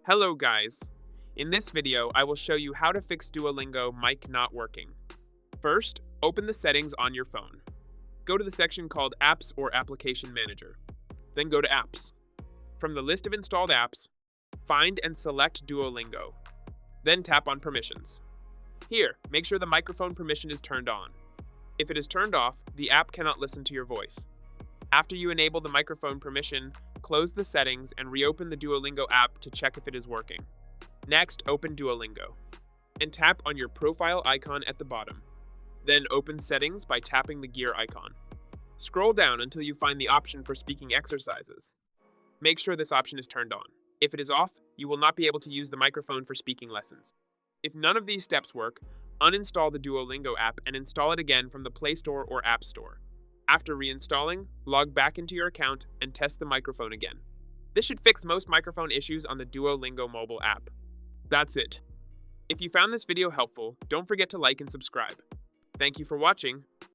Hello guys! In this video, I will show you how to fix Duolingo mic not working. First, open the settings on your phone. Go to the section called Apps or Application Manager. Then go to Apps. From the list of installed apps, find and select Duolingo. Then tap on Permissions. Here, make sure the microphone permission is turned on. If it is turned off, the app cannot listen to your voice. After you enable the microphone permission, close the settings and reopen the Duolingo app to check if it is working. Next, open Duolingo and tap on your profile icon at the bottom. Then open Settings by tapping the gear icon. Scroll down until you find the option for speaking exercises. Make sure this option is turned on. If it is off, you will not be able to use the microphone for speaking lessons. If none of these steps work, uninstall the Duolingo app and install it again from the Play Store or App Store. After reinstalling, log back into your account and test the microphone again. This should fix most microphone issues on the Duolingo mobile app. That's it. If you found this video helpful, don't forget to like and subscribe. Thank you for watching.